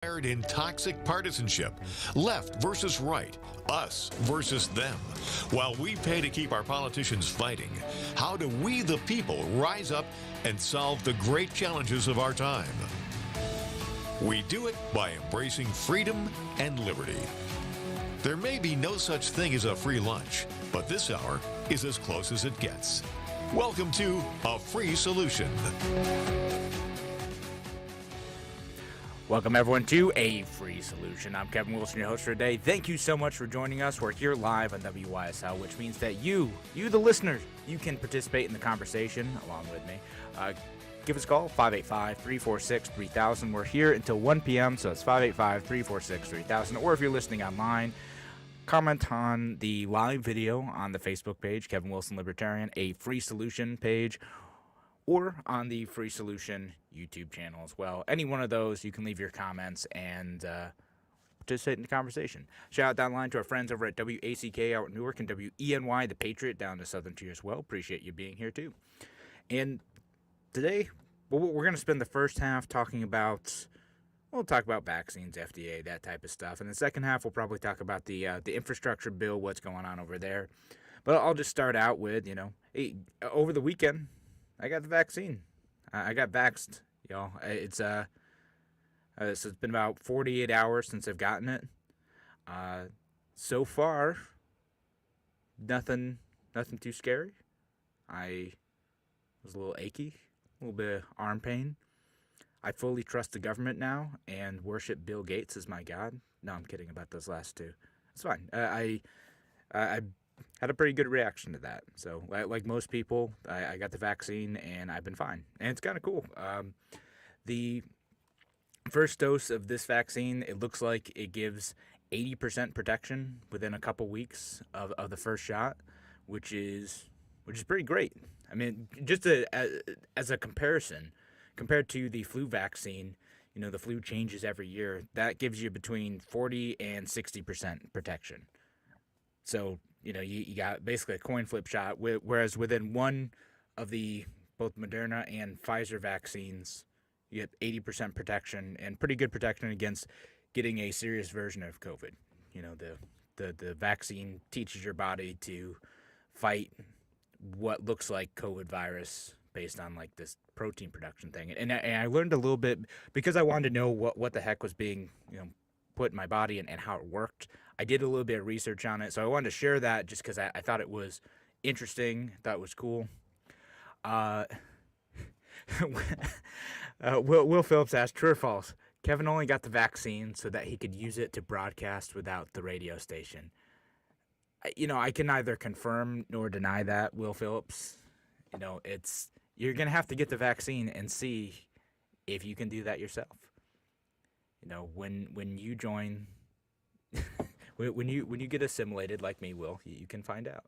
Mired in toxic partisanship, left versus right, us versus them. While we pay to keep our politicians fighting, how do we, the people, rise up and solve the great challenges of our time? We do it by embracing freedom and liberty. There may be no such thing as a free lunch, but this hour is as close as it gets. Welcome to A Free Solution. Welcome, everyone, to A Free Solution. I'm Kevin Wilson, your host for today. Thank you so much for joining us. We're here live on WYSL, which means that you, the listeners, you can participate in the conversation along with me. Give us a call, 585-346-3000. We're here until 1 p.m., so it's 585-346-3000. Or if you're listening online, comment on the live video on the Facebook page, Kevin Wilson Libertarian, A Free Solution page, or on the Free Solution YouTube channel as well. Any one of those, you can leave your comments and participate in the conversation. Shout out down the line to our friends over at WACK out in Newark and WENY, The Patriot, down to Southern Tier as well. Appreciate you being here too. And today, we're going to spend the first half talking about, we'll talk about vaccines, FDA, that type of stuff. And the second half, we'll probably talk about the infrastructure bill, what's going on over there. But I'll just start out with, over the weekend, I got the vaccine. I got vaxxed, y'all. So it's been about 48 hours since I've gotten it. So far, nothing too scary. I was a little achy, a little bit of arm pain. I fully trust the government now and worship Bill Gates as my god. No, I'm kidding about those last two. It's fine. I had a pretty good reaction to that. So, like most people, I got the vaccine and I've been fine. And it's kind of cool. The first dose of this vaccine, it looks like it gives 80% protection within a couple weeks of the first shot, which is pretty great. I mean, just as a comparison, compared to the flu vaccine, the flu changes every year. That gives you between 40 and 60% protection. So, you got basically a coin flip shot, whereas within one of the both Moderna and Pfizer vaccines, you get 80% protection and pretty good protection against getting a serious version of COVID. The vaccine teaches your body to fight what looks like COVID virus based on like this protein production thing. And I learned a little bit because I wanted to know what the heck was being, put in my body and how it worked. I did a little bit of research on it, so I wanted to share that just because I thought it was interesting, thought it was cool. Will Phillips asked, true or false, Kevin only got the vaccine so that he could use it to broadcast without the radio station. I can neither confirm nor deny that, Will Phillips. You're going to have to get the vaccine and see if you can do that yourself. When you join, when you get assimilated like me, Will, you can find out.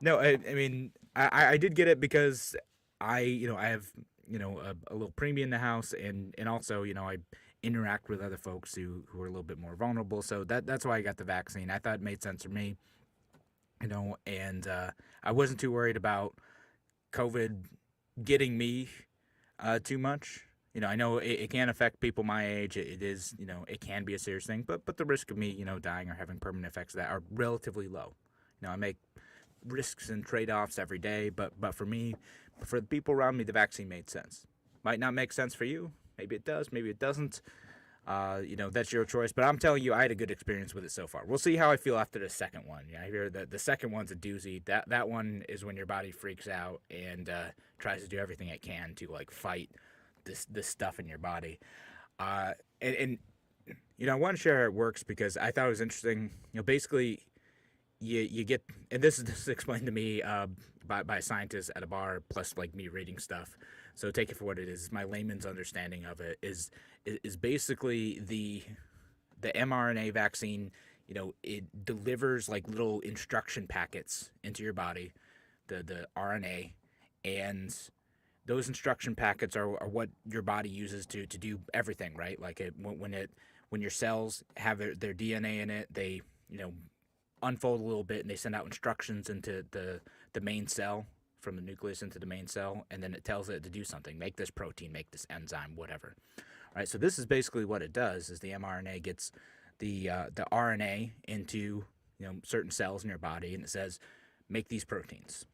No, I mean, I did get it because I have, a little preemie in the house and also, I interact with other folks who are a little bit more vulnerable. So that's why I got the vaccine. I thought it made sense for me, and I wasn't too worried about COVID getting me too much. I know it can affect people my age. It is, it can be a serious thing, but the risk of me, dying or having permanent effects of that are relatively low. I make risks and trade-offs every day, but for me, for the people around me, the vaccine made sense. Might not make sense for you. Maybe it does. Maybe it doesn't. That's your choice. But I'm telling you, I had a good experience with it so far. We'll see how I feel after the second one. I hear that the second one's a doozy. That one is when your body freaks out and tries to do everything it can to like fight this stuff in your body. I want to share how it works because I thought it was interesting. Basically, you get, and this is explained to me by scientists at a bar, plus like me reading stuff. So take it for what it is. My layman's understanding of it is basically the mRNA vaccine. It delivers like little instruction packets into your body, the RNA, and those instruction packets are what your body uses to do everything, right? Like when your cells have their DNA in it, they unfold a little bit and they send out instructions into the main cell, from the nucleus into the main cell, and then it tells it to do something, make this protein, make this enzyme, whatever. right? So this is basically what it does: is the mRNA gets the RNA into certain cells in your body, and it says make these proteins,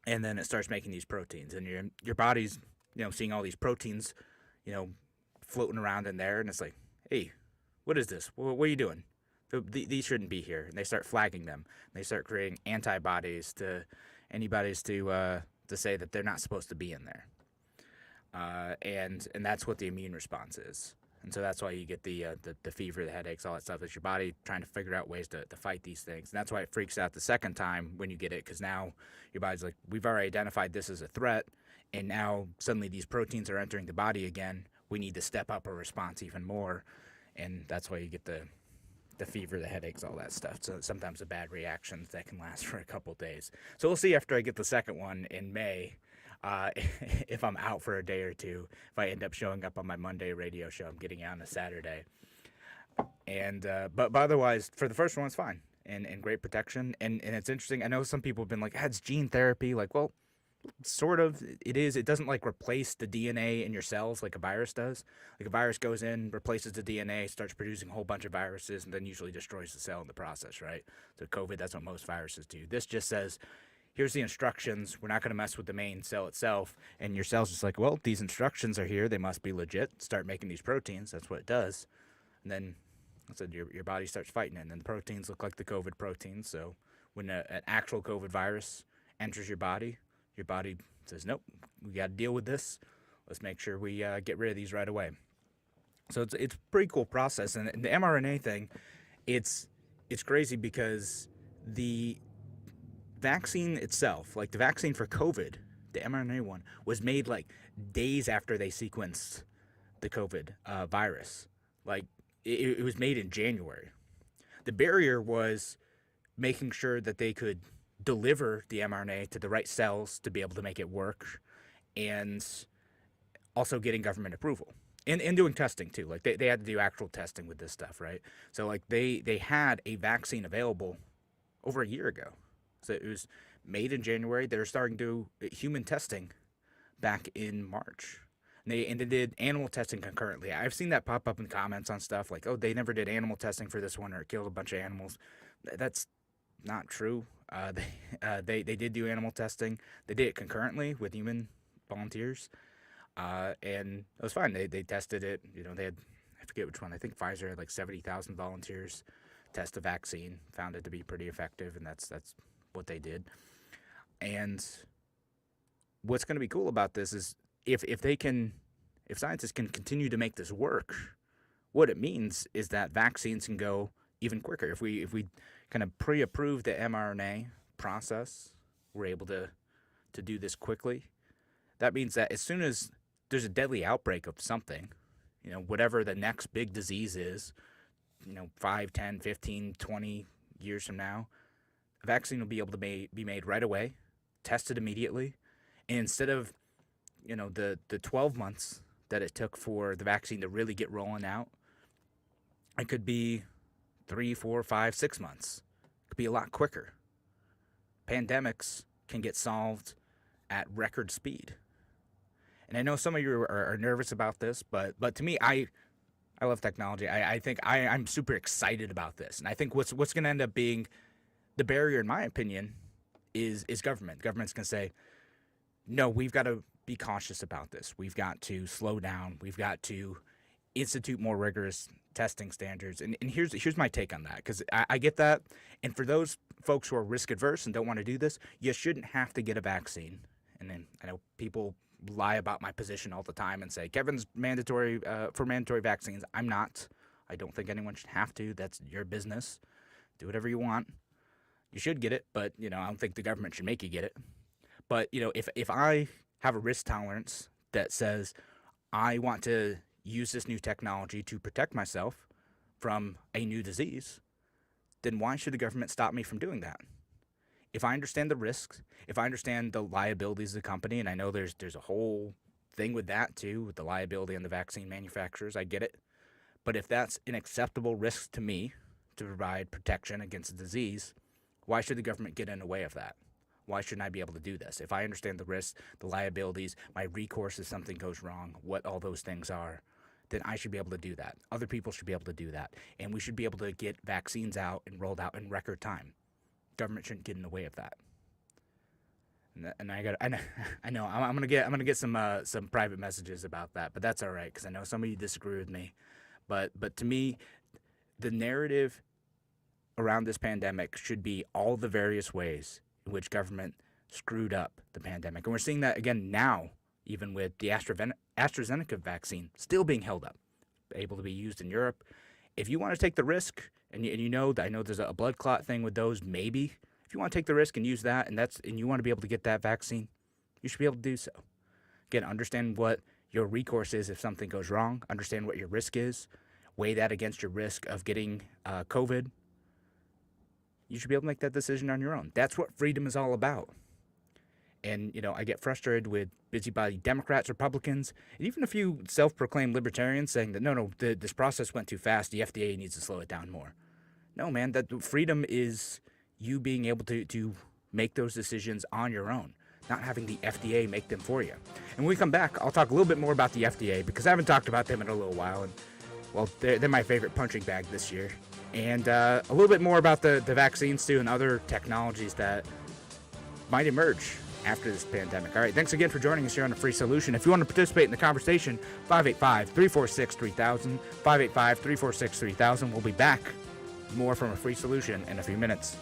and then it starts making these proteins, and your body's seeing all these proteins, floating around in there, and it's like, hey, what is this? What are you doing? These shouldn't be here. And they start flagging them. And they start creating antibodies to antibodies to say that they're not supposed to be in there. And that's what the immune response is. And so that's why you get the fever, the headaches, all that stuff. It's your body trying to figure out ways to fight these things. And that's why it freaks out the second time when you get it, because now your body's like, we've already identified this as a threat, and now suddenly these proteins are entering the body again. We need to step up our response even more. And that's why you get the fever, the headaches, all that stuff. So sometimes the bad reactions that can last for a couple days. So we'll see after I get the second one in May. If I'm out for a day or two, if I end up showing up on my Monday radio show, I'm getting out on a Saturday. And but otherwise, for the first one, it's fine and great protection. And it's interesting. I know some people have been like, it's gene therapy. Like, well, sort of. It is. It doesn't like replace the DNA in your cells like a virus does. Like a virus goes in, replaces the DNA, starts producing a whole bunch of viruses, and then usually destroys the cell in the process, right? So COVID, that's what most viruses do. This just says, here's the instructions. We're not going to mess with the main cell itself. And your cell's just like, well, these instructions are here. They must be legit. Start making these proteins. That's what it does. And then, I said, your body starts fighting it. And then the proteins look like the COVID proteins. So when an actual COVID virus enters your body says, nope, we got to deal with this. Let's make sure we get rid of these right away. So it's a pretty cool process. And the mRNA thing, it's crazy because the vaccine itself, like the vaccine for COVID, the mRNA one, was made like days after they sequenced the COVID virus. Like it was made in January. The barrier was making sure that they could deliver the mRNA to the right cells to be able to make it work, and also getting government approval and doing testing too. Like they had to do actual testing with this stuff, right? So like they had a vaccine available over a year ago. So it was made in January. They were starting to do human testing back in March. And they did animal testing concurrently. I've seen that pop up in comments on stuff like, oh, they never did animal testing for this one, or it killed a bunch of animals. That's not true. They did do animal testing. They did it concurrently with human volunteers, and it was fine. They tested it. They had, I forget which one. I think Pfizer had like 70,000 volunteers test the vaccine, found it to be pretty effective, and that's what they did. And what's going to be cool about this is if scientists can continue to make this work, what it means is that vaccines can go even quicker. If we kind of pre-approve the mRNA process, we're able to do this quickly. That means that as soon as there's a deadly outbreak of something, whatever the next big disease is, 5, 10, 15, 20 years from now, a vaccine will be able to be made right away, tested immediately, and instead of the 12 months that it took for the vaccine to really get rolling out, it could be 3, 4, 5, 6 months. It could be a lot quicker. Pandemics can get solved at record speed. And I know some of you are nervous about this, but to me, I love technology. I think I'm super excited about this. And I think what's going to end up being the barrier, in my opinion, is government. Government's going to say, no, we've got to be cautious about this. We've got to slow down. We've got to institute more rigorous testing standards. And here's my take on that, because I get that. And for those folks who are risk adverse and don't want to do this, you shouldn't have to get a vaccine. And then I know people lie about my position all the time and say, Kevin's mandatory for mandatory vaccines. I'm not. I don't think anyone should have to. That's your business. Do whatever you want. You should get it, but I don't think the government should make you get it. But if I have a risk tolerance that says I want to use this new technology to protect myself from a new disease, then why should the government stop me from doing that? If I understand the risks, if I understand the liabilities of the company, and I know there's a whole thing with that too, with the liability on the vaccine manufacturers, I get it. But if that's an acceptable risk to me to provide protection against a disease, why should the government get in the way of that? Why shouldn't I be able to do this? If I understand the risks, the liabilities, my recourse if something goes wrong, what all those things are, then I should be able to do that. Other people should be able to do that. And we should be able to get vaccines out and rolled out in record time. Government shouldn't get in the way of that. And I know I'm gonna get some private messages about that, but that's all right because I know some of you disagree with me. But to me, the narrative around this pandemic should be all the various ways in which government screwed up the pandemic, and we're seeing that again now, even with the AstraZeneca vaccine still being held up, able to be used in Europe. If you want to take the risk, and you know that I know there's a blood clot thing with those, maybe. If you want to take the risk and use that, and you want to be able to get that vaccine, you should be able to do so. Again, understand what your recourse is if something goes wrong. Understand what your risk is. Weigh that against your risk of getting COVID. You should be able to make that decision on your own. That's what freedom is all about. And, I get frustrated with busybody Democrats, Republicans, and even a few self-proclaimed libertarians saying that, no, this process went too fast. The FDA needs to slow it down more. No, man, that freedom is you being able to make those decisions on your own, not having the FDA make them for you. And when we come back, I'll talk a little bit more about the FDA because I haven't talked about them in a little while. And, well, they're my favorite punching bag this year. And a little bit more about the vaccines, too, and other technologies that might emerge after this pandemic. All right, thanks again for joining us here on The Free Solution. If you want to participate in the conversation, 585-346-3000, 585-346-3000. We'll be back. More from A Free Solution in a few minutes.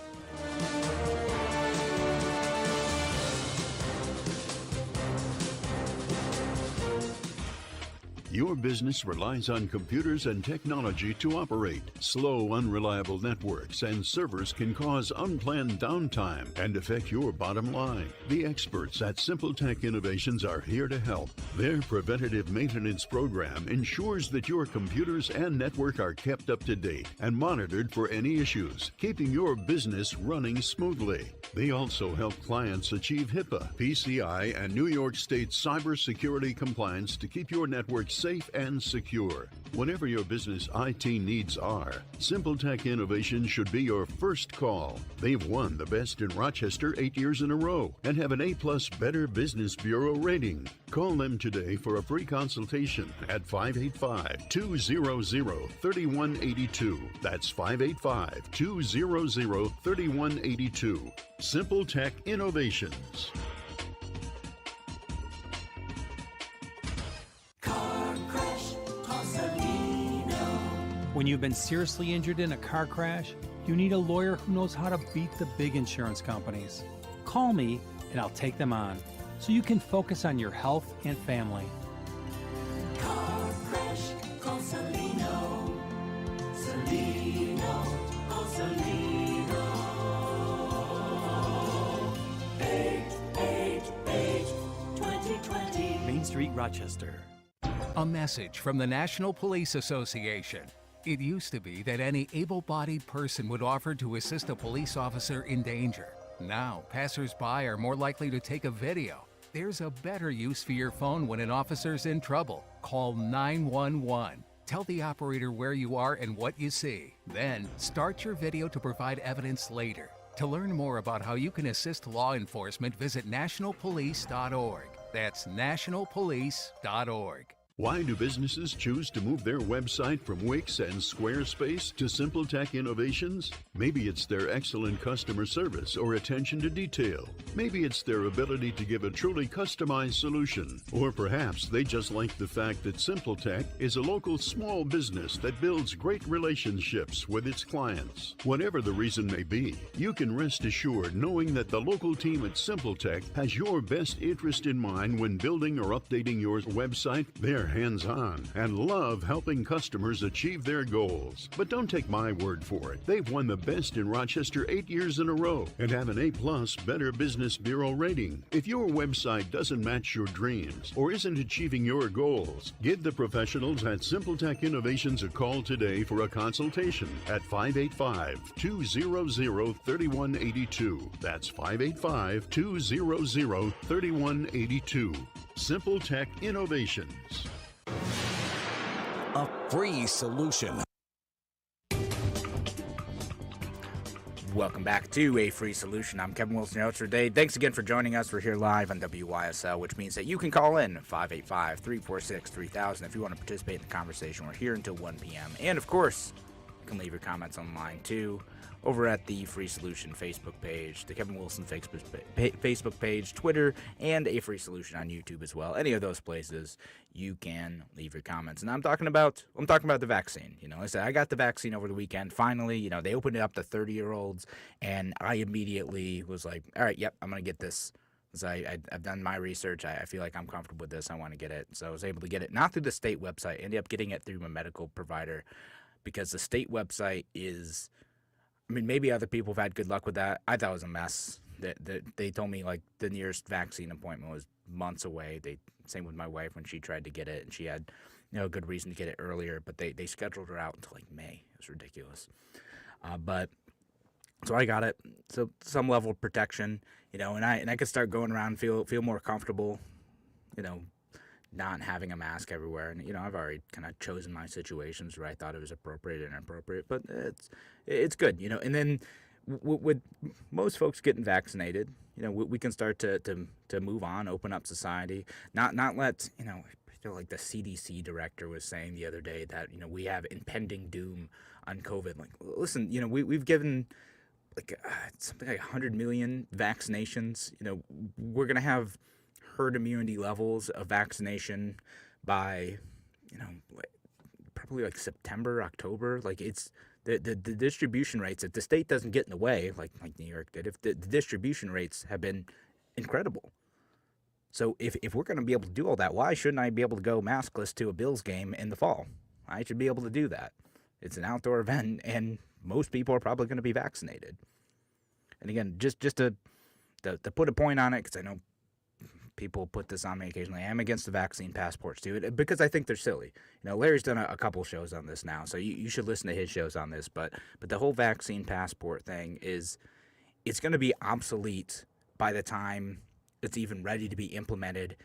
Your business relies on computers and technology to operate. Slow, unreliable networks and servers can cause unplanned downtime and affect your bottom line. The experts at SimpleTech Innovations are here to help. Their preventative maintenance program ensures that your computers and network are kept up to date and monitored for any issues, keeping your business running smoothly. They also help clients achieve HIPAA, PCI, and New York State cybersecurity compliance to keep your network safe and secure. Whatever your business IT needs are, SimpleTech Innovations should be your first call. They've won the Best in Rochester 8 years in a row and have an A+ Better Business Bureau rating. Call them today for a free consultation at 585-200-3182. That's 585-200-3182. SimpleTech Innovations. When you've been seriously injured in a car crash, you need a lawyer who knows how to beat the big insurance companies. Call me and I'll take them on so you can focus on your health and family. Car crash, call Salino. Salino, call Salino. 888-2020. Main Street, Rochester. A message from the National Police Association. It used to be that any able-bodied person would offer to assist a police officer in danger. Now, passers-by are more likely to take a video. There's a better use for your phone when an officer's in trouble. Call 911. Tell the operator where you are and what you see. Then, start your video to provide evidence later. To learn more about how you can assist law enforcement, visit nationalpolice.org. That's nationalpolice.org. Why do businesses choose to move their website from Wix and Squarespace to SimpleTech Innovations? Maybe it's their excellent customer service or attention to detail. Maybe it's their ability to give a truly customized solution. Or perhaps they just like the fact that SimpleTech is a local small business that builds great relationships with its clients. Whatever the reason may be, you can rest assured knowing that the local team at SimpleTech has your best interest in mind when building or updating your website. They're hands-on and love helping customers achieve their goals. But don't take my word for it. They've won the Best in Rochester 8 years in a row and have an A+ Better Business Bureau rating. If your website doesn't match your dreams or isn't achieving your goals, give the professionals at SimpleTech Innovations a call today for a consultation at 585-200-3182. That's 585-200-3182. SimpleTech Innovations. A free solution. Welcome back to A Free Solution. I'm Kevin Wilson, your host for today. Thanks again for joining us. We're here live on WYSL, which means that you can call in 585-346-3000 if you want to participate in the conversation. We're here until 1 p.m. And, of course, you can leave your comments online, too, over at the Free Solution Facebook page, the Kevin Wilson Facebook page, Twitter, and A Free Solution on YouTube as well. Any of those places, you can leave your comments. And I'm talking about the vaccine. You know, I said I got the vaccine over the weekend. Finally, you know, they opened it up to 30-year-olds, and I immediately was like, all right, yep, I'm going to get this. Because I've done my research. I feel like I'm comfortable with this. I want to get it. So I was able to get it, not through the state website. I ended up getting it through my medical provider because the state website is, I mean, maybe other people have had good luck with that. I thought it was a mess. They told me, like, the nearest vaccine appointment was months away. Same with my wife when she tried to get it, and she had, you know, a good reason to get it earlier, but they scheduled her out until, like, May. It was ridiculous. So I got it. So some level of protection, you know, and I could start going around and feel more comfortable, you know, not having a mask everywhere. And, you know, I've already kind of chosen my situations where I thought it was appropriate and inappropriate, but it's good, you know. And then with most folks getting vaccinated, you know, we can start to move on, open up society, not let, you know, I feel like the CDC director was saying the other day that, you know, we have impending doom on COVID. Like, listen, you know, we've given like something like 100 million vaccinations. You know, we're going to have herd immunity levels of vaccination by, you know, probably like September, October. Like, it's the distribution rates, if the state doesn't get in the way, like New York did, if the distribution rates have been incredible. So if we're going to be able to do all that, why shouldn't I be able to go maskless to a Bills game in the fall? I should be able to do that. It's an outdoor event, and most people are probably going to be vaccinated. And again, just to put a point on it, because I know people put this on me occasionally, I am against the vaccine passports too, because I think they're silly. You know, Larry's done a couple shows on this now, so you should listen to his shows on this. But the whole vaccine passport thing it's going to be obsolete by the time it's even ready to be implemented,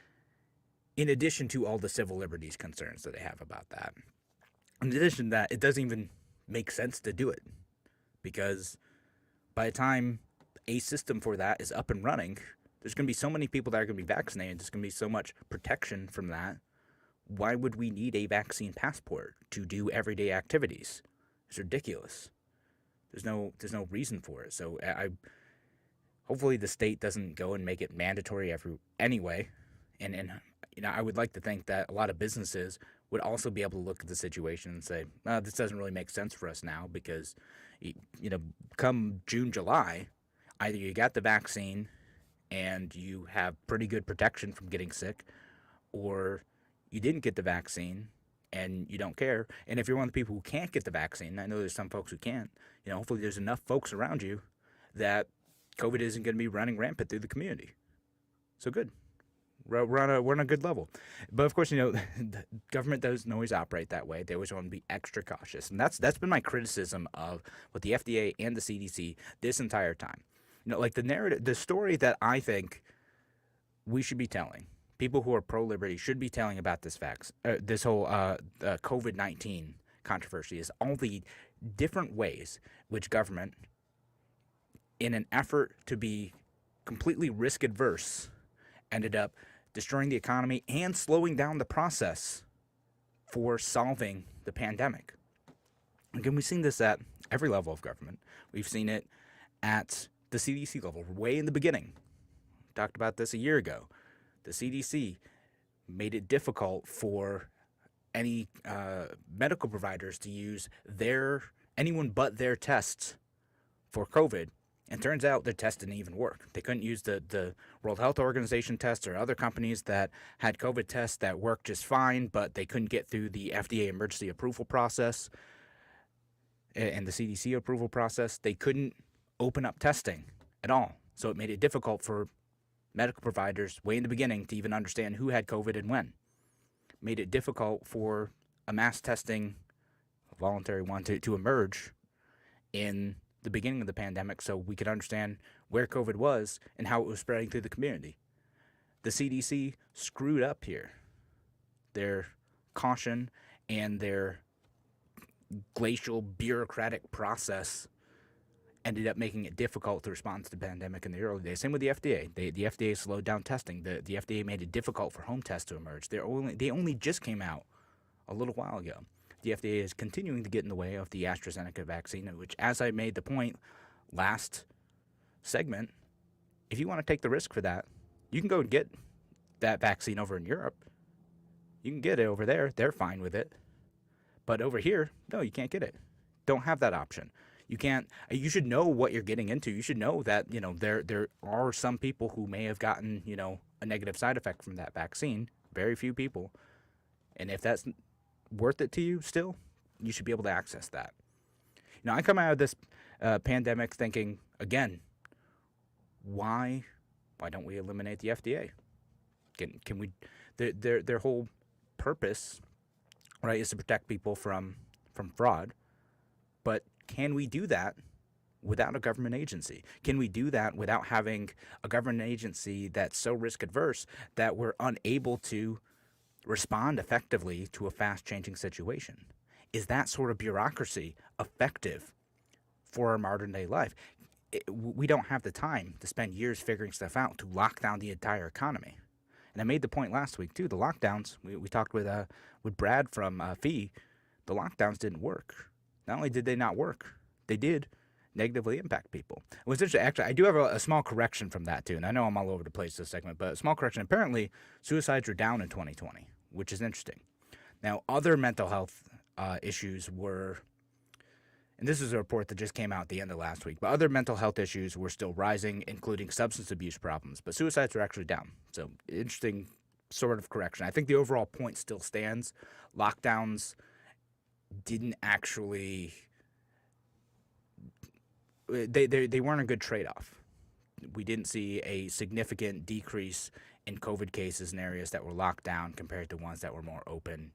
in addition to all the civil liberties concerns that they have about that. In addition to that, it doesn't even make sense to do it, because by the time a system for that is up and running, there's going to be so many people that are going to be vaccinated. There's going to be so much protection from that. Why would we need a vaccine passport to do everyday activities? It's ridiculous. There's no reason for it. So hopefully the state doesn't go and make it mandatory anyway. And you know, I would like to think that a lot of businesses would also be able to look at the situation and say, this doesn't really make sense for us now, because, you know, come June, July, either you got the vaccine and you have pretty good protection from getting sick, or you didn't get the vaccine and you don't care. And if you're one of the people who can't get the vaccine, I know there's some folks who can't, you know, hopefully there's enough folks around you that COVID isn't going to be running rampant through the community. So good. We're on a good level. But of course, you know, the government doesn't always operate that way. They always want to be extra cautious. And that's been my criticism of what the FDA and the CDC this entire time. You know, like the narrative, the story that I think we should be telling, people who are pro-liberty should be telling about this whole COVID-19 controversy, is all the different ways which government, in an effort to be completely risk-adverse, ended up destroying the economy and slowing down the process for solving the pandemic. Again, we've seen this at every level of government. We've seen it at the CDC level, way in the beginning. Talked about this a year ago. The CDC made it difficult for any medical providers to use anyone but their tests for COVID. And turns out their test didn't even work. They couldn't use the World Health Organization tests or other companies that had COVID tests that worked just fine, but they couldn't get through the FDA emergency approval process and the CDC approval process. They couldn't open up testing at all. So it made it difficult for medical providers way in the beginning to even understand who had COVID and when. Made it difficult for a mass testing, a voluntary one, to emerge in the beginning of the pandemic, so we could understand where COVID was and how it was spreading through the community. The CDC screwed up here. Their caution and their glacial bureaucratic process ended up making it difficult to respond to the pandemic in the early days. Same with the FDA. The FDA slowed down testing. The FDA made it difficult for home tests to emerge. They only just came out a little while ago. The FDA is continuing to get in the way of the AstraZeneca vaccine, which, as I made the point last segment, if you want to take the risk for that, you can go and get that vaccine over in Europe. You can get it over there. They're fine with it. But over here, no, you can't get it. Don't have that option. You can't. You should know what you're getting into. You should know that, you know, there are some people who may have gotten, you know, a negative side effect from that vaccine. Very few people. And if that's worth it to you still, you should be able to access that. You know, I come out of this pandemic thinking, again, why don't we eliminate the FDA? Can we? Their whole purpose, right, is to protect people from fraud. But can we do that without a government agency? Can we do that without having a government agency that's so risk adverse that we're unable to respond effectively to a fast-changing situation? Is that sort of bureaucracy effective for our modern-day life? We don't have the time to spend years figuring stuff out to lock down the entire economy. And I made the point last week, too. The lockdowns, we talked with Brad from FEE, the lockdowns didn't work. Not only did they not work, they did negatively impact people. It was interesting. Actually, I do have a small correction from that, too. And I know I'm all over the place this segment, but a small correction. Apparently, suicides were down in 2020, which is interesting. Now, other mental health issues were, and this is a report that just came out at the end of last week, but other mental health issues were still rising, including substance abuse problems. But suicides were actually down. So, interesting sort of correction. I think the overall point still stands. Lockdowns didn't actually, they weren't a good trade-off. We didn't see a significant decrease in COVID cases in areas that were locked down compared to ones that were more open.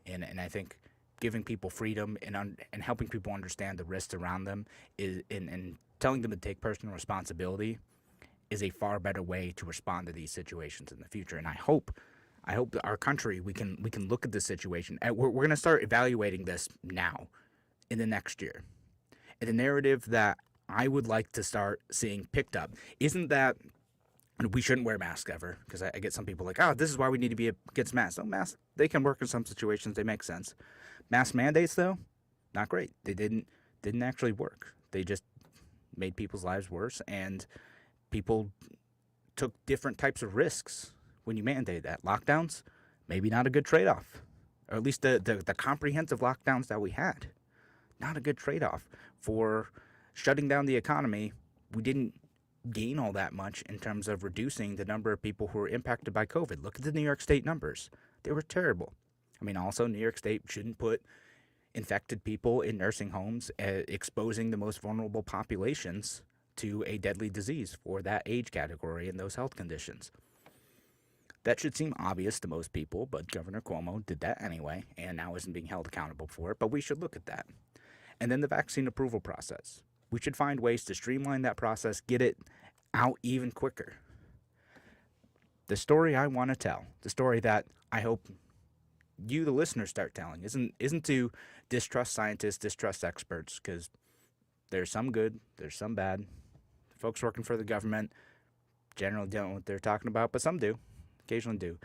And I think giving people freedom and helping people understand the risks around them and telling them to take personal responsibility is a far better way to respond to these situations in the future. And I hope that our country, we can look at this situation. We're going to start evaluating this now in the next year. And the narrative that I would like to start seeing picked up isn't that we shouldn't wear masks ever, because I get some people like, oh, this is why we need to be against masks. No, masks, they can work in some situations. They make sense. Mask mandates, though, not great. They didn't actually work. They just made people's lives worse, and people took different types of risks when you mandate that. Lockdowns, maybe not a good trade-off. Or at least the comprehensive lockdowns that we had, not a good trade-off. For shutting down the economy, we didn't gain all that much in terms of reducing the number of people who were impacted by COVID. Look at the New York State numbers. They were terrible. I mean, also, New York State shouldn't put infected people in nursing homes, exposing the most vulnerable populations to a deadly disease for that age category and those health conditions. That should seem obvious to most people, but Governor Cuomo did that anyway, and now isn't being held accountable for it, but we should look at that. And then the vaccine approval process. We should find ways to streamline that process, get it out even quicker. The story I want to tell, the story that I hope you, the listeners, start telling, isn't to distrust scientists, distrust experts, because there's some good, there's some bad. Folks working for the government generally don't know what they're talking about, but some do, occasionally do.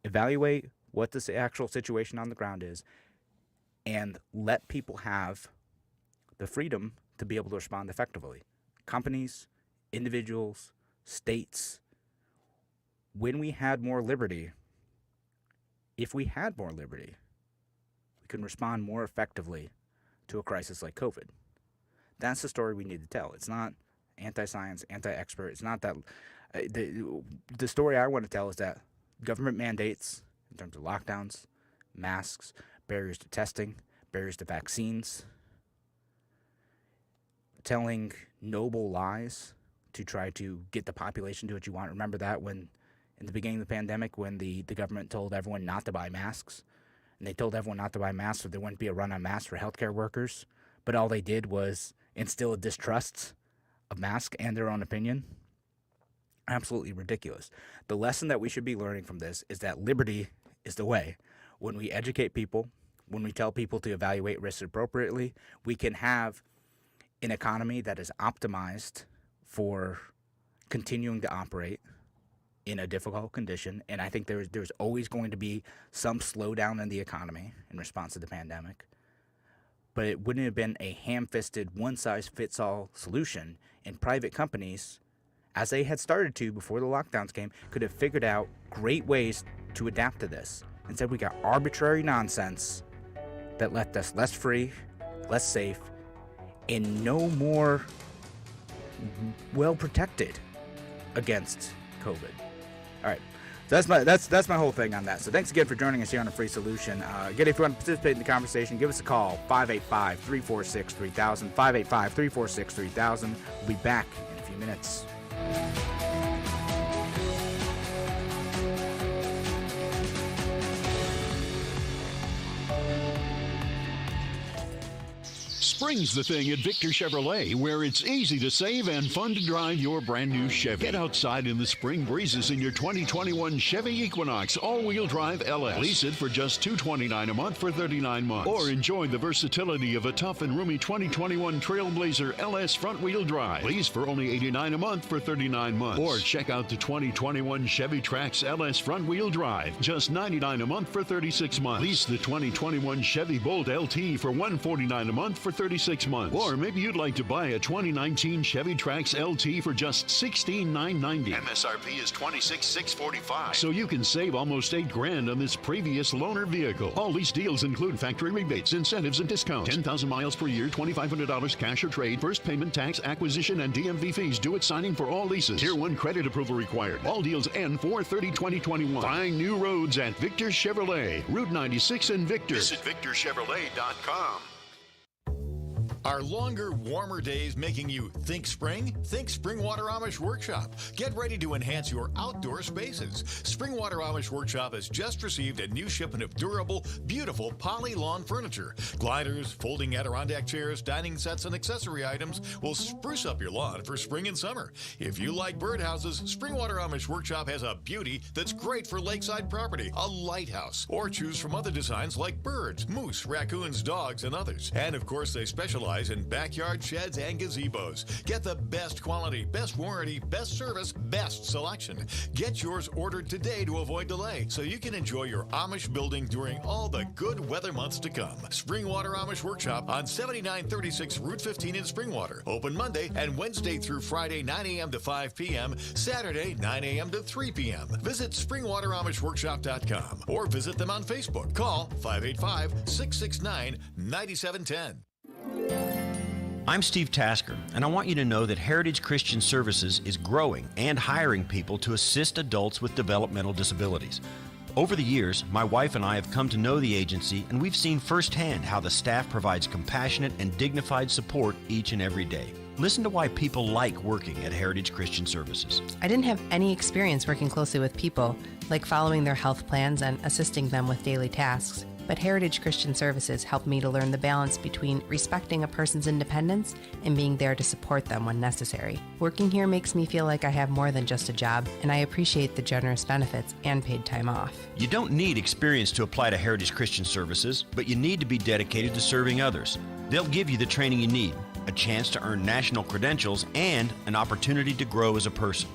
Evaluate what the actual situation on the ground is and let people have the freedom to be able to respond effectively. Companies, individuals, states. When we had more liberty, if we had more liberty, we can respond more effectively to a crisis like COVID. That's the story we need to tell. It's not anti-science, anti-expert. It's not that. The story I want to tell is that government mandates in terms of lockdowns, masks, barriers to testing, barriers to vaccines, telling noble lies to try to get the population to do what you want. Remember that when, in the beginning of the pandemic, when the government told everyone not to buy masks, and they told everyone not to buy masks so there wouldn't be a run on masks for healthcare workers, but all they did was instill a distrust of masks and their own opinion. Absolutely ridiculous. The lesson that we should be learning from this is that liberty is the way. When we educate people, when we tell people to evaluate risks appropriately, we can have an economy that is optimized for continuing to operate in a difficult condition, and I think there's always going to be some slowdown in the economy in response to the pandemic. But it wouldn't have been a ham-fisted, one-size-fits-all solution, and private companies, as they had started to before the lockdowns came, could have figured out great ways to adapt to this. Instead, we got arbitrary nonsense that left us less free, less safe, and no more well protected against COVID. All right, so that's my whole thing on that. So thanks again for joining us here on A Free Solution. Again, if you want to participate in the conversation, give us a call, 585-346-3000, 585-346-3000. We'll be back in a few minutes. Spring's the thing at Victor Chevrolet, where it's easy to save and fun to drive your brand new Chevy. Get outside in the spring breezes in your 2021 Chevy Equinox all-wheel drive LS. Lease it for just $229 a month for 39 months. Or enjoy the versatility of a tough and roomy 2021 Trailblazer LS front-wheel drive. Lease for only $89 a month for 39 months. Or check out the 2021 Chevy Trax LS front-wheel drive, just $99 a month for 36 months. Lease the 2021 Chevy Bolt LT for $149 a month for 36 months. Or maybe you'd like to buy a 2019 Chevy Trax LT for just $16,990. MSRP is $26,645. So you can save almost $8,000 on this previous loaner vehicle. All these deals include factory rebates, incentives, and discounts. 10,000 miles per year, $2,500 cash or trade, first payment, tax, acquisition, and DMV fees due at signing for all leases. Tier 1 credit approval required. All deals end 4/30/2021. Find new roads at Victor Chevrolet, Route 96 in Victor. Visit VictorChevrolet.com. Are longer, warmer days making you think spring? Think Springwater Amish Workshop. Get ready to enhance your outdoor spaces. Springwater Amish Workshop has just received a new shipment of durable, beautiful poly lawn furniture. Gliders, folding Adirondack chairs, dining sets, and accessory items will spruce up your lawn for spring and summer. If you like birdhouses, Springwater Amish Workshop has a beauty that's great for lakeside property, a lighthouse, or choose from other designs like birds, moose, raccoons, dogs, and others. And of course, they specialize in backyard sheds and gazebos. Get the best quality, best warranty, best service, best selection. Get yours ordered today to avoid delay so you can enjoy your Amish building during all the good weather months to come. Springwater Amish Workshop on 7936 Route 15 in Springwater. Open Monday and Wednesday through Friday 9 a.m. to 5 p.m., Saturday 9 a.m. to 3 p.m. Visit SpringwaterAmishWorkshop.com or visit them on Facebook. Call 585-669-9710. I'm Steve Tasker, and I want you to know that Heritage Christian Services is growing and hiring people to assist adults with developmental disabilities. Over the years, my wife and I have come to know the agency, and we've seen firsthand how the staff provides compassionate and dignified support each and every day. Listen to why people like working at Heritage Christian Services. I didn't have any experience working closely with people, like following their health plans and assisting them with daily tasks. But Heritage Christian Services helped me to learn the balance between respecting a person's independence and being there to support them when necessary. Working here makes me feel like I have more than just a job, and I appreciate the generous benefits and paid time off. You don't need experience to apply to Heritage Christian Services, but you need to be dedicated to serving others. They'll give you the training you need, a chance to earn national credentials, and an opportunity to grow as a person.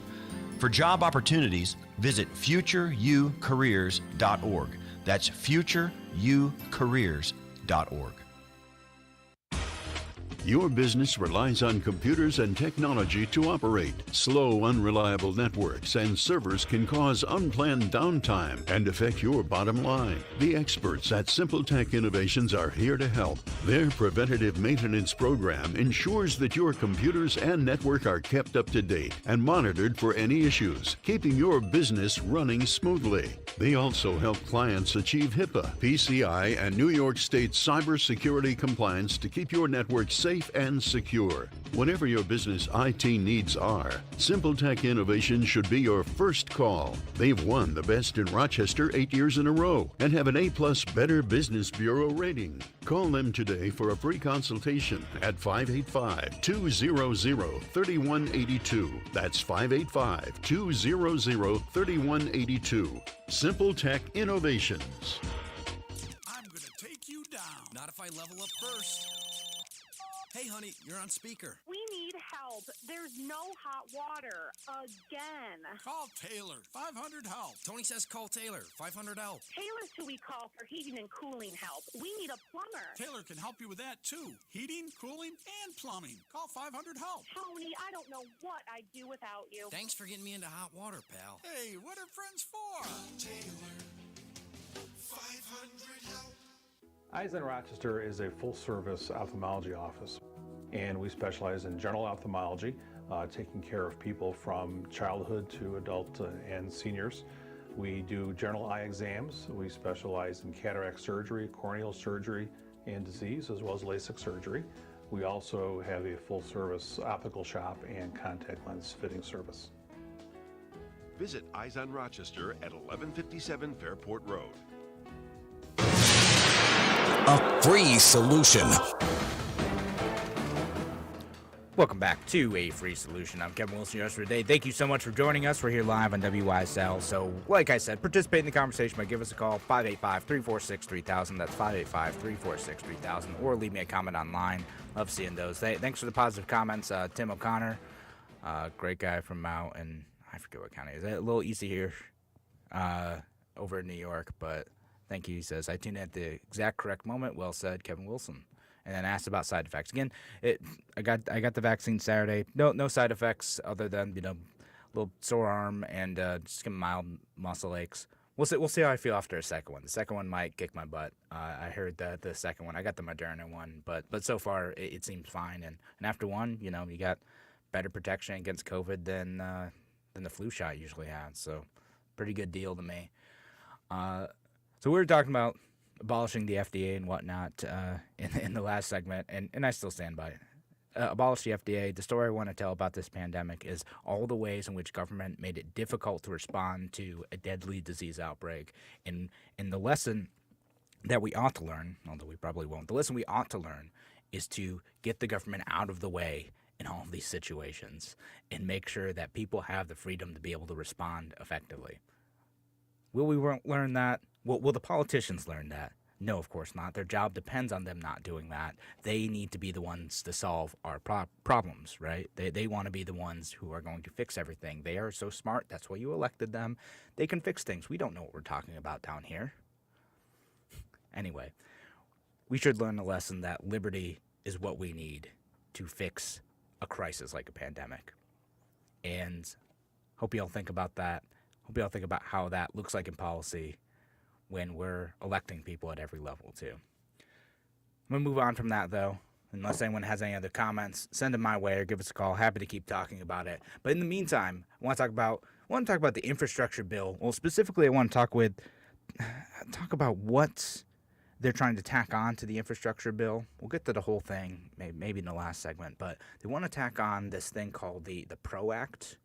For job opportunities, visit futureyoucareers.org. That's futureyoucareers.org. Your business relies on computers and technology to operate. Slow, unreliable networks and servers can cause unplanned downtime and affect your bottom line. The experts at Simple Tech Innovations are here to help. Their preventative maintenance program ensures that your computers and network are kept up to date and monitored for any issues, keeping your business running smoothly. They also help clients achieve HIPAA, PCI, and New York State cybersecurity compliance to keep your network safe and secure. Whatever your business IT needs are, Simple Tech Innovations should be your first call. They've won the Best in Rochester 8 years in a row and have an A+ Better Business Bureau rating. Call them today for a free consultation at 585-200-3182. That's 585-200-3182. Simple Tech Innovations. I'm gonna take you down. Not if I level up first. Hey, honey, you're on speaker. We need help. There's no hot water. Again. Call Taylor. 500 help. Tony says call Taylor. 500 help. Taylor's who we call for heating and cooling help. We need a plumber. Taylor can help you with that, too. Heating, cooling, and plumbing. Call 500 help. Tony, I don't know what I'd do without you. Thanks for getting me into hot water, pal. Hey, what are friends for? Taylor. 500 help. Eyes on Rochester is a full-service ophthalmology office, and we specialize in general ophthalmology, taking care of people from childhood to adult and seniors. We do general eye exams. We specialize in cataract surgery, corneal surgery, and disease, as well as LASIK surgery. We also have a full-service optical shop and contact lens fitting service. Visit Eyes on Rochester at 1157 Fairport Road. A free solution. Welcome back to A Free Solution. I'm Kevin Wilson, your host for today. Thank you so much for joining us. We're here live on WYSL. So, like I said, participate in the conversation by giving us a call, 585-346-3000. That's 585-346-3000. Or leave me a comment online. Love seeing those. Thanks for the positive comments. Tim O'Connor, great guy from Mount, and I forget what county it is. A little easy here over in New York, but thank you. He says, I tuned in at the exact correct moment. Well said, Kevin Wilson. And then asked about side effects. Again, I got the vaccine Saturday. No side effects other than, a little sore arm and just mild muscle aches. We'll see how I feel after a second one. The second one might kick my butt. I heard that the second one, I got the Moderna one, but so far it seems fine. And after one, you got better protection against COVID than the flu shot usually has. So pretty good deal to me. So we were talking about abolishing the FDA and whatnot in the last segment, and I still stand by it. Abolish the FDA. The story I want to tell about this pandemic is all the ways in which government made it difficult to respond to a deadly disease outbreak. And the lesson that we ought to learn, although we probably won't, the lesson we ought to learn is to get the government out of the way in all of these situations and make sure that people have the freedom to be able to respond effectively. Will we learn that? Will the politicians learn that? No, of course not. Their job depends on them not doing that. They need to be the ones to solve our problems, right? They want to be the ones who are going to fix everything. They are so smart. That's why you elected them. They can fix things. We don't know what we're talking about down here. Anyway, we should learn the lesson that liberty is what we need to fix a crisis like a pandemic. And hope you all think about that. Hope you all think about how that looks like in policy when we're electing people at every level, too. I'm going to move on from that, though. Unless anyone has any other comments, send them my way or give us a call. Happy to keep talking about it. But in the meantime, I want to talk about the infrastructure bill. Well, specifically, I want to talk about what they're trying to tack on to the infrastructure bill. We'll get to the whole thing maybe in the last segment, but they want to tack on this thing called the PRO Act,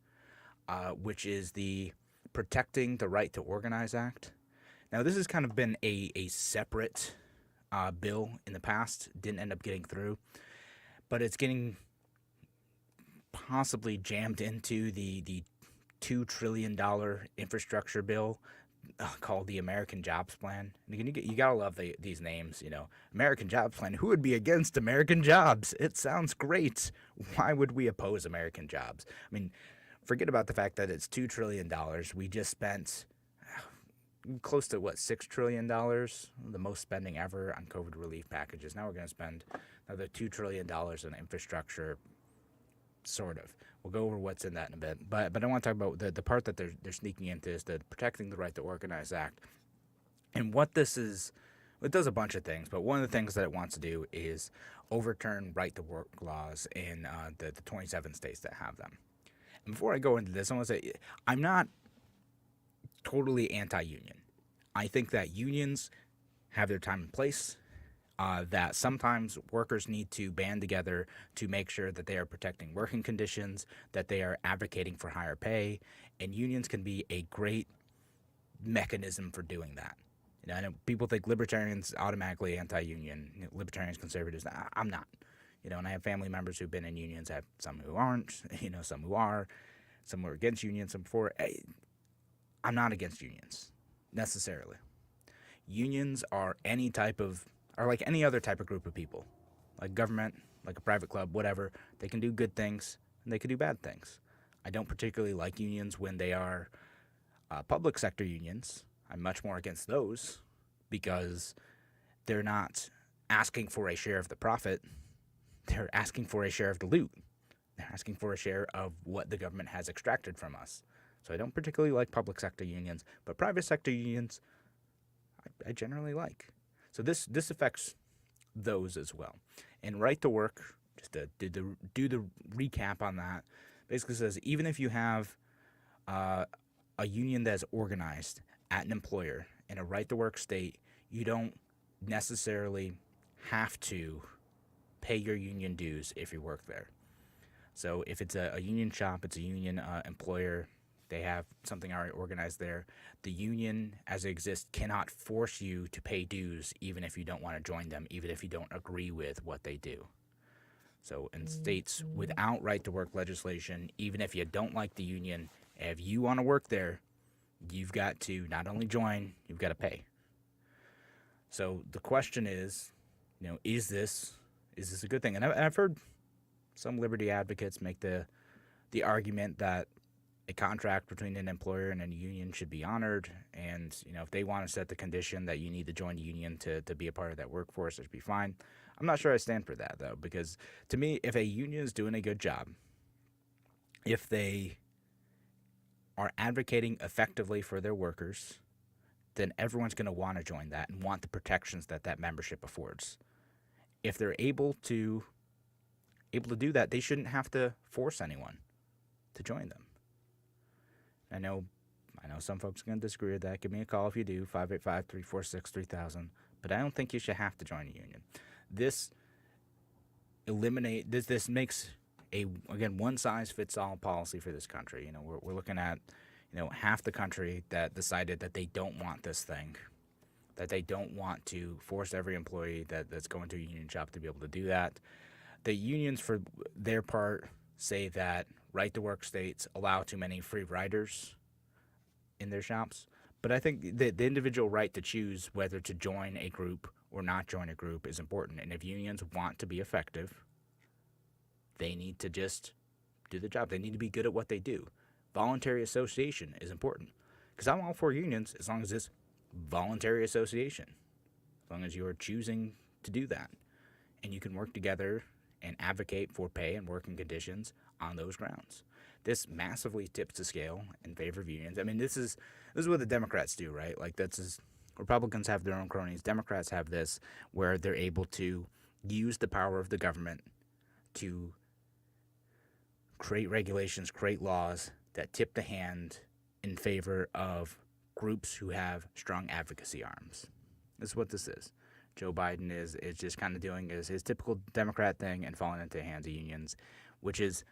which is the Protecting the Right to Organize Act. Now, this has kind of been a separate bill in the past. Didn't end up getting through. But it's getting possibly jammed into the $2 trillion infrastructure bill called the American Jobs Plan. And you got to love these names, American Jobs Plan. Who would be against American jobs? It sounds great. Why would we oppose American jobs? I mean, forget about the fact that it's $2 trillion. We just spent close to, $6 trillion, the most spending ever on COVID relief packages. Now we're going to spend another $2 trillion in infrastructure, sort of. We'll go over what's in that in a bit. But I want to talk about the part that they're sneaking into is the Protecting the Right to Organize Act. And what this is, it does a bunch of things, but one of the things that it wants to do is overturn right to work laws in the 27 states that have them. And before I go into this, I want to say I'm not totally anti-union. I think that unions have their time and place, that sometimes workers need to band together to make sure that they are protecting working conditions, that they are advocating for higher pay, and unions can be a great mechanism for doing that. I know people think libertarians automatically anti-union, libertarians, conservatives. I'm not. And I have family members who've been in unions. I have some who aren't, some who are, some who are against unions, some before. I'm not against unions, necessarily. Unions are like any other type of group of people. like government, like a private club, whatever. They can do good things and they can do bad things. I don't particularly like unions when they are public sector unions. I'm much more against those because they're not asking for a share of the profit. They're asking for a share of the loot. They're asking for a share of what the government has extracted from us. So I don't particularly like public sector unions, but private sector unions I generally like. So this affects those as well. And Right to Work, just to do the recap on that, basically says even if you have a union that's organized at an employer in a Right to Work state, you don't necessarily have to pay your union dues if you work there. So if it's a union shop, it's a union employer, they have something already organized there, the union as it exists cannot force you to pay dues even if you don't want to join them, even if you don't agree with what they do. So in states without Right to Work legislation, even if you don't like the union, if you want to work there, you've got to not only join, you've got to pay. So the question is, is this a good thing? And I've heard some liberty advocates make the argument that a contract between an employer and a union should be honored, and if they want to set the condition that you need to join a union to be a part of that workforce, it should be fine. I'm not sure I stand for that, though, because to me, if a union is doing a good job, if they are advocating effectively for their workers, then everyone's going to want to join that and want the protections that membership affords. If they're able to do that, they shouldn't have to force anyone to join them. I know some folks are going to disagree with that. Give me a call if you do, 585-346-3000. But I don't think you should have to join a union. This makes a one-size-fits-all policy for this country. We're looking at half the country that decided that they don't want this thing, that they don't want to force every employee that's going to a union shop to be able to do that. The unions, for their part, say that Right to Work states allow too many free riders in their shops. But I think the individual right to choose whether to join a group or not join a group is important. And if unions want to be effective, they need to just do the job. They need to be good at what they do. Voluntary association is important. Because I'm all for unions as long as it's voluntary association. As long as you are choosing to do that. And you can work together and advocate for pay and working conditions on those grounds. This massively tips the scale in favor of unions. I mean, this is what the Democrats do, right? Like, Republicans have their own cronies. Democrats have this where they're able to use the power of the government to create regulations, create laws that tip the hand in favor of groups who have strong advocacy arms. This is what this is. Joe Biden is just kind of doing his typical Democrat thing and falling into the hands of unions, which is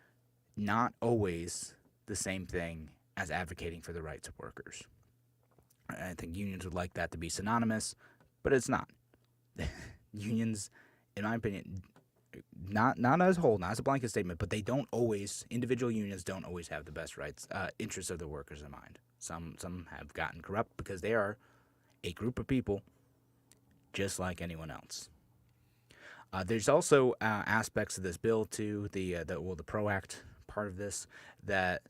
not always the same thing as advocating for the rights of workers. I think unions would like that to be synonymous, but it's not. Unions, in my opinion, not as a whole, not as a blanket statement, but individual unions don't always have the best interests of the workers in mind. Some have gotten corrupt because they are a group of people just like anyone else. There's also aspects of this bill too, the PRO Act part of this, that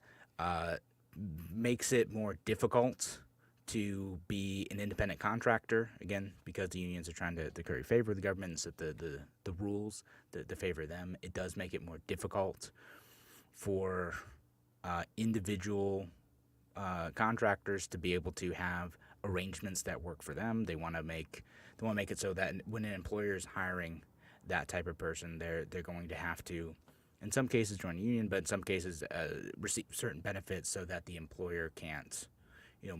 makes it more difficult to be an independent contractor, again, because the unions are trying to curry favor of the government and set the rules that favor them. It does make it more difficult for individual contractors to be able to have arrangements that work for them. They want to make it so that when an employer is hiring that type of person, they're going to have to, in some cases, join a union, but in some cases receive certain benefits so that the employer can't,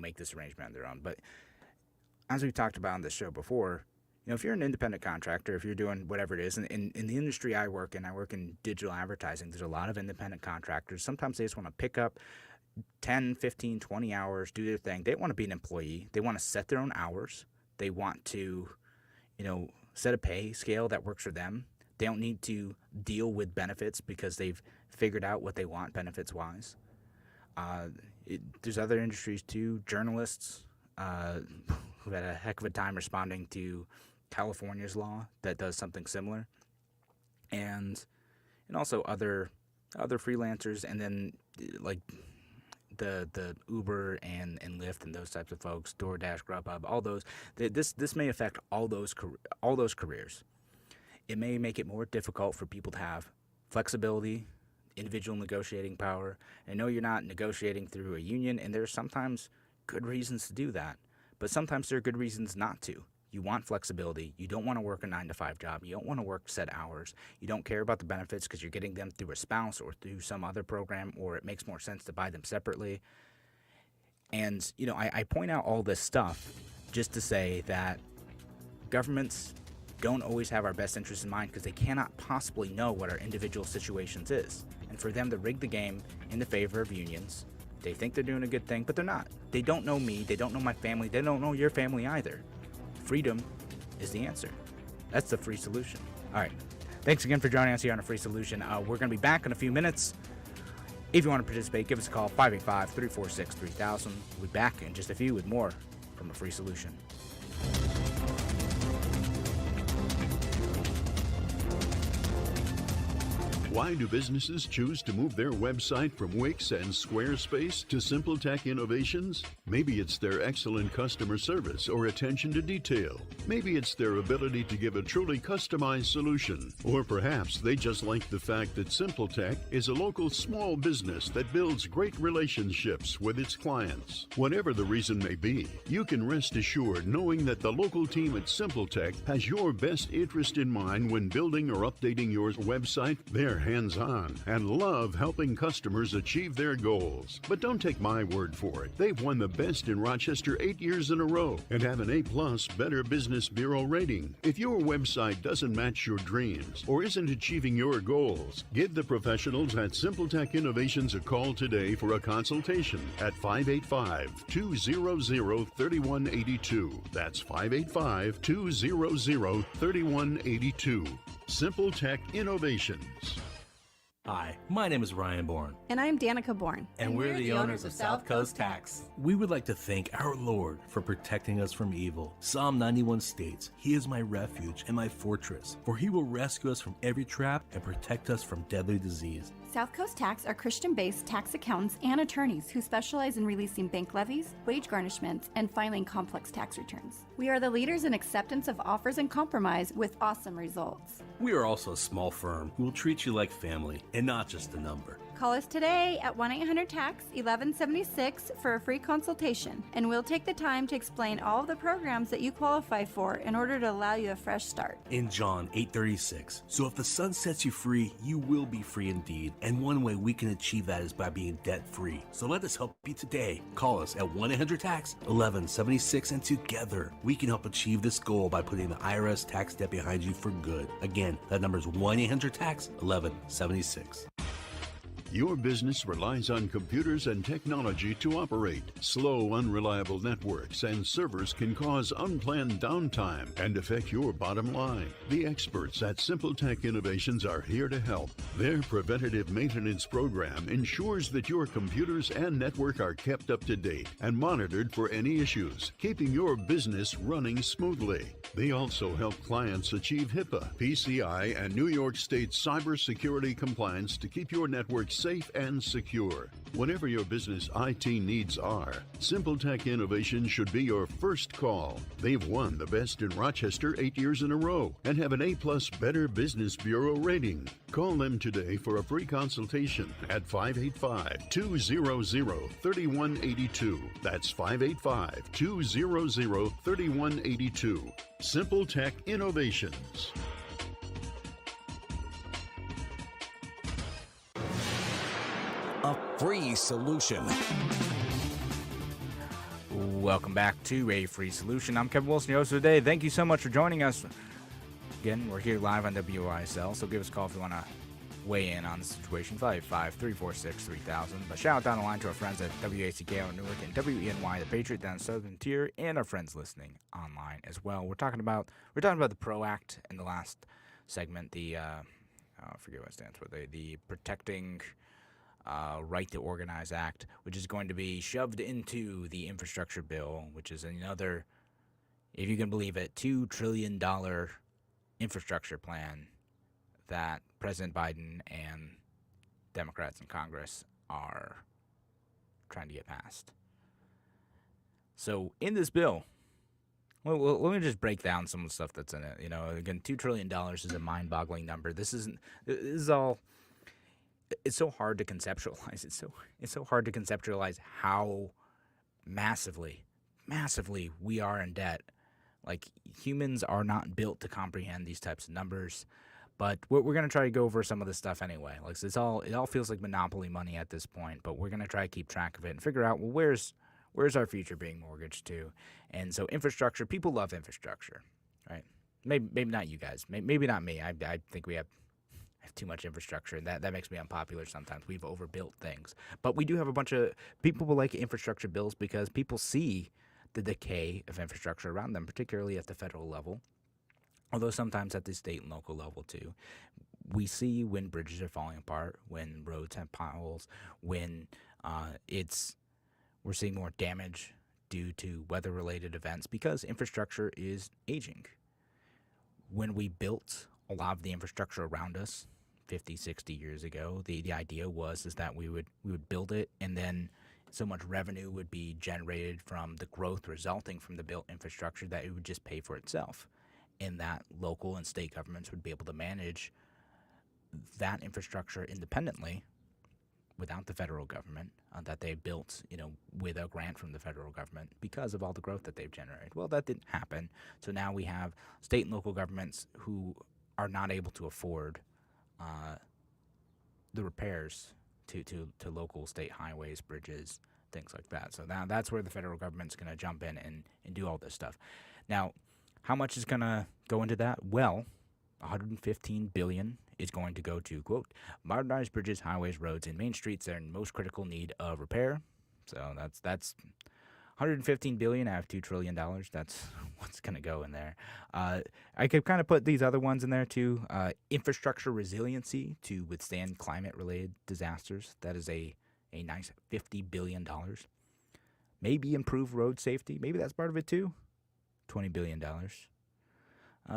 make this arrangement on their own. But as we talked about on this show before, if you're an independent contractor, if you're doing whatever it is, and in the industry I work in digital advertising, there's a lot of independent contractors. Sometimes they just want to pick up 10, 15, 20 hours, do their thing. They don't want to be an employee. They want to set their own hours. They want to, set a pay scale that works for them. They don't need to deal with benefits because they've figured out what they want benefits-wise. There's other industries too. Journalists who had a heck of a time responding to California's law that does something similar. and also other freelancers, and then like the Uber and Lyft and those types of folks, DoorDash, Grubhub, all those. This may affect all those careers. It may make it more difficult for people to have flexibility, individual negotiating power. I know you're not negotiating through a union, and there's sometimes good reasons to do that, but sometimes there are good reasons not to. You want flexibility. You don't want to work a 9-to-5 job. You don't want to work set hours. You don't care about the benefits because you're getting them through a spouse or through some other program, or it makes more sense to buy them separately. And, I point out all this stuff just to say that governments don't always have our best interests in mind because they cannot possibly know what our individual situations is. And for them to rig the game in the favor of unions, they think they're doing a good thing, but they're not. They don't know me. They don't know my family. They don't know your family either. Freedom is the answer. That's the free solution. All right. Thanks again for joining us here on A Free Solution. We're going to be back in a few minutes. If you want to participate, give us a call, 585-346-3000. We'll be back in just a few with more from A Free Solution. Why do businesses choose to move their website from Wix and Squarespace to SimpleTech Innovations? Maybe it's their excellent customer service or attention to detail. Maybe it's their ability to give a truly customized solution. Or perhaps they just like the fact that SimpleTech is a local small business that builds great relationships with its clients. Whatever the reason may be, you can rest assured knowing that the local team at SimpleTech has your best interest in mind when building or updating your website. They're hands-on and love helping customers achieve their goals. But don't take my word for it. They've won the best in Rochester 8 years in a row and have an A+ Better Business Bureau rating. If your website doesn't match your dreams or isn't achieving your goals, give the professionals at SimpleTech Innovations a call today for a consultation at 585-200-3182. That's 585-200-3182. SimpleTech Innovations. Hi, my name is Ryan Bourne. And I'm Danica Bourne. And we're the owners of South Coast Tax. We would like to thank our Lord for protecting us from evil. Psalm 91 states, "He is my refuge and my fortress, for he will rescue us from every trap and protect us from deadly disease." South Coast Tax are Christian-based tax accountants and attorneys who specialize in releasing bank levies, wage garnishments, and filing complex tax returns. We are the leaders in acceptance of offers and compromise with awesome results. We are also a small firm who will treat you like family and not just a number. Call us today at 1-800-TAX-1176 for a free consultation, and we'll take the time to explain all of the programs that you qualify for in order to allow you a fresh start. In John 8:36, so if the Son sets you free, you will be free indeed. And one way we can achieve that is by being debt-free. So let us help you today. Call us at 1-800-TAX-1176, and together we can help achieve this goal by putting the IRS tax debt behind you for good. Again, that number is 1-800-TAX-1176. Your business relies on computers and technology to operate. Slow, unreliable networks and servers can cause unplanned downtime and affect your bottom line. The experts at SimpleTech Innovations are here to help. Their preventative maintenance program ensures that your computers and network are kept up to date and monitored for any issues, keeping your business running smoothly. They also help clients achieve HIPAA, PCI, and New York State cybersecurity compliance to keep your network safe and secure. Whatever your business IT needs are, SimpleTech Innovations should be your first call. They've won the best in Rochester 8 years in a row and have an A+ Better Business Bureau rating. Call them today for a free consultation at 585-200-3182. That's 585-200-3182. SimpleTech Innovations. A free solution. Welcome back to A Free Solution. I'm Kevin Wilson, your host today. Thank you so much for joining us. Again, we're here live on WYSL, so give us a call if you want to weigh in on the situation. 585-346-3000. But shout out down the line to our friends at WACK Newark and WENY, the Patriot down Southern Tier, and our friends listening online as well. We're talking about the PRO Act in the last segment. The I forget what it stands for. The Protecting Right to Organize Act, which is going to be shoved into the infrastructure bill, which is another, if you can believe it, $2 trillion infrastructure plan that President Biden and Democrats in Congress are trying to get passed. So in this bill, well, let me just break down some of the stuff that's in it. You know, again, $2 trillion is a mind-boggling number. This is all. It's so hard to conceptualize. It's so hard to conceptualize how massively we are in debt. Like, humans are not built to comprehend these types of numbers. But we're going to try to go over some of this stuff anyway. Like, it all feels like monopoly money at this point, but we're going to try to keep track of it and figure out, well, where's our future being mortgaged to? And so infrastructure, people love infrastructure, right? Maybe not you guys. Maybe not me. I think we have too much infrastructure, and that makes me unpopular sometimes. We've overbuilt things. But we do have a bunch of people who like infrastructure bills because people see the decay of infrastructure around them, particularly at the federal level, although sometimes at the state and local level too. We see when bridges are falling apart, when roads have potholes, when we're seeing more damage due to weather-related events because infrastructure is aging. When we built a lot of the infrastructure around us 50, 60 years ago, the idea was that we would build it, and then so much revenue would be generated from the growth resulting from the built infrastructure that it would just pay for itself, and that local and state governments would be able to manage that infrastructure independently without the federal government that they built, with a grant from the federal government because of all the growth that they've generated. Well, that didn't happen. So now we have state and local governments who are not able to afford the repairs to local state highways, bridges, things like that. So now that's where the federal government's going to jump in and do all this stuff. Now, how much is going to go into that? Well, $115 billion is going to go to, quote, modernize bridges, highways, roads, and main streets that are in most critical need of repair. So that's $115 billion out of $2 trillion. That's what's going to go in there. I could kind of put these other ones in there too. Infrastructure resiliency to withstand climate-related disasters. That is a nice $50 billion. Maybe improve road safety. Maybe that's part of it too. $20 billion.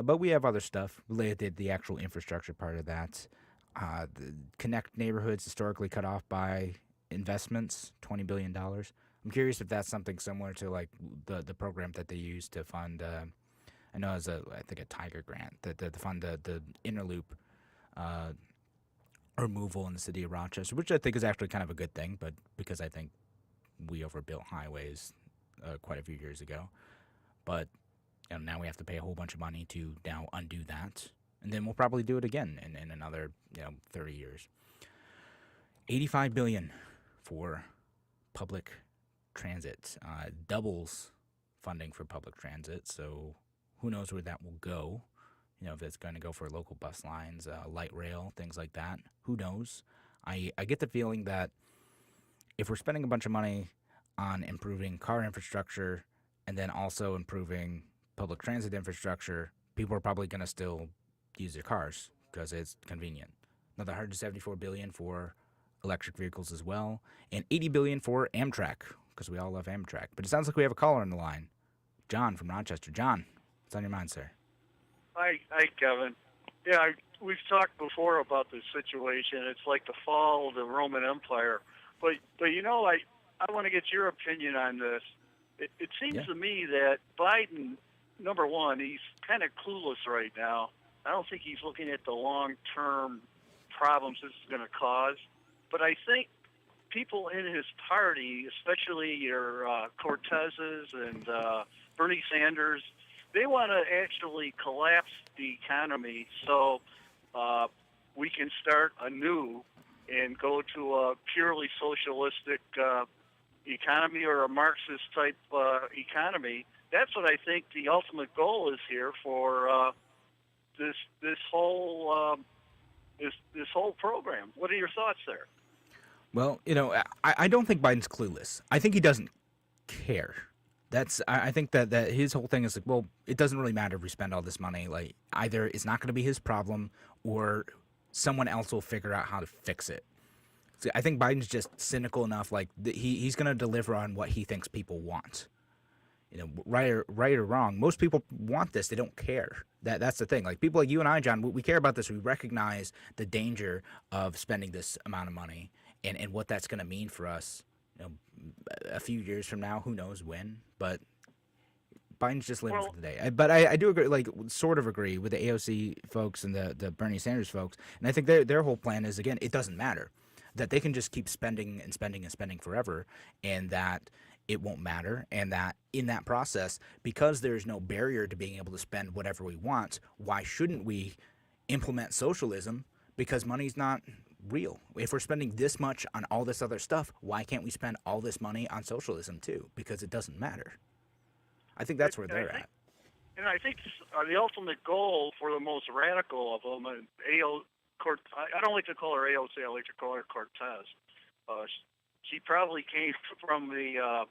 But we have other stuff related to the actual infrastructure part of that. The connect neighborhoods historically cut off by investments, $20 billion. I'm curious if that's something similar to like the program that they use to fund. I know it's a Tiger grant that fund the inner loop removal in the city of Rochester, which I think is actually kind of a good thing. But because I think we overbuilt highways quite a few years ago, but now we have to pay a whole bunch of money to now undo that, and then we'll probably do it again in another 30 years. $85 billion for public transit, doubles funding for public transit. So who knows where that will go? If it's going to go for local bus lines, light rail, things like that. Who knows? I get the feeling that if we're spending a bunch of money on improving car infrastructure and then also improving public transit infrastructure, people are probably going to still use their cars because it's convenient. Another $174 billion for electric vehicles as well, and $80 billion for Amtrak because we all love Amtrak. But it sounds like we have a caller on the line, John from Rochester. John, what's on your mind, sir? Hi, Kevin. Yeah, we've talked before about this situation. It's like the fall of the Roman Empire. But I want to get your opinion on this. It seems to me that Biden, number one, he's kind of clueless right now. I don't think he's looking at the long-term problems this is going to cause. But I think people in his party, especially your Cortezes and Bernie Sanders, they want to actually collapse the economy so we can start anew and go to a purely socialistic economy or a Marxist-type economy. That's what I think the ultimate goal is here for this whole program. What are your thoughts there? Well, I don't think Biden's clueless. I think he doesn't care. I think that his whole thing is like, well, it doesn't really matter if we spend all this money. Like, either it's not going to be his problem or someone else will figure out how to fix it. So I think Biden's just cynical enough. Like, he's going to deliver on what he thinks people want. right or wrong, most people want this. They don't care. That's the thing. Like people like you and I, John, we care about this. We recognize the danger of spending this amount of money and what that's going to mean for us. A few years from now, who knows when, but Biden's just living for the day. But I do agree, sort of agree with the AOC folks and the Bernie Sanders folks. And I think their whole plan is, again, it doesn't matter. That they can just keep spending and spending and spending forever, and that it won't matter. And that in that process, because there's no barrier to being able to spend whatever we want, why shouldn't we implement socialism? Because money's not real. If we're spending this much on all this other stuff, why can't we spend all this money on socialism too? Because it doesn't matter. I think that's where they're at. And I think the ultimate goal for the most radical of them, I don't like to call her AOC, I like to call her Cortez. She probably came from the,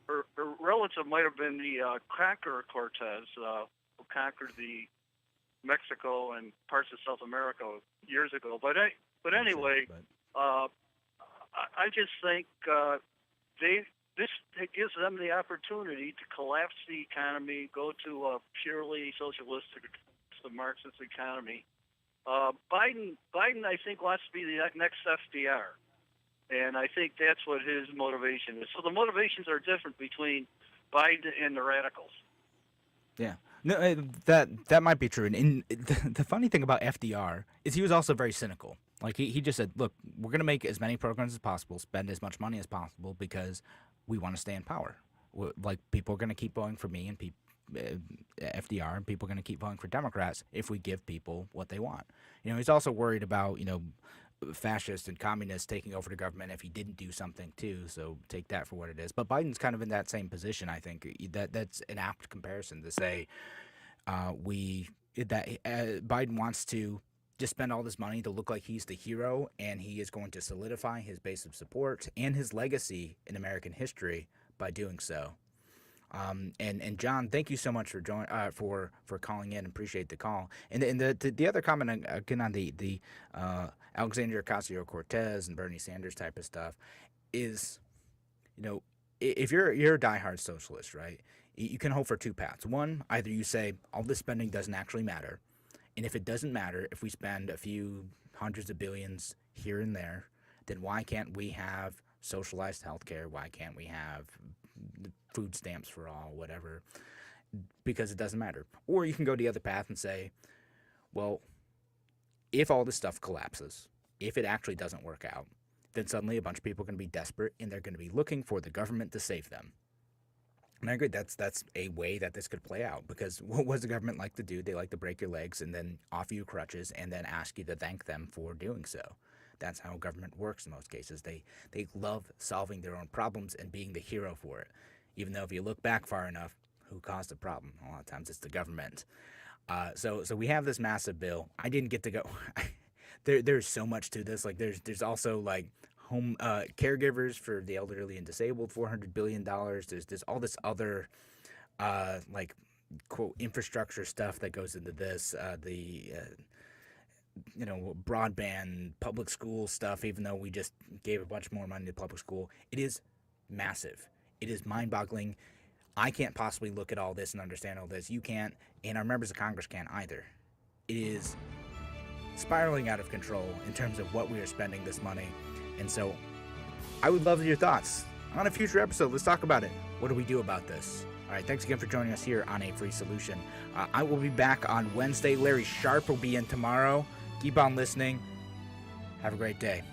her relative might have been the conqueror Cortez, who conquered the Mexico and parts of South America years ago. But anyway, I just think this gives them the opportunity to collapse the economy, go to a purely socialistic, Marxist economy. Biden, I think, wants to be the next FDR, and I think that's what his motivation is. So the motivations are different between Biden and the radicals. Yeah. No, that might be true. And the funny thing about FDR is he was also very cynical. Like he just said, look, we're going to make as many programs as possible, spend as much money as possible because we want to stay in power. Like people are going to keep voting for me and FDR, and people are going to keep voting for Democrats if we give people what they want. He's also worried about, fascists and communists taking over the government if he didn't do something too, so take that for what it is. But Biden's kind of in that same position, I think. That's an apt comparison to say Biden wants to just spend all this money to look like he's the hero, and he is going to solidify his base of support and his legacy in American history by doing so. And John, thank you so much for for calling in. Appreciate the call. And the other comment again on the Alexandria Ocasio-Cortez and Bernie Sanders type of stuff is, if you're a diehard socialist, right, you can hope for two paths. One, either you say all this spending doesn't actually matter, and if it doesn't matter, if we spend a few hundreds of billions here and there, then why can't we have socialized health care? Why can't we have food stamps for all, whatever, because it doesn't matter. Or you can go the other path and say, well, if all this stuff collapses, if it actually doesn't work out, then suddenly a bunch of people are going to be desperate and they're going to be looking for the government to save them. And I agree, that's a way that this could play out, because what does the government like to do? They like to break your legs and then offer you crutches and then ask you to thank them for doing so. That's how government works in most cases. They love solving their own problems and being the hero for it. Even though if you look back far enough, who caused the problem? A lot of times it's the government. So we have this massive bill. I didn't get to go. There's so much to this. Like there's also like home caregivers for the elderly and disabled, $400 billion. There's all this other like quote infrastructure stuff that goes into this. Broadband, public school stuff. Even though we just gave a bunch more money to public school, it is massive. It is mind-boggling. I can't possibly look at all this and understand all this. You can't, and our members of Congress can't either. It is spiraling out of control in terms of what we are spending this money. And so I would love your thoughts on a future episode. Let's talk about it. What do we do about this? All right, thanks again for joining us here on A Free Solution. I will be back on Wednesday. Larry Sharp will be in tomorrow. Keep on listening. Have a great day.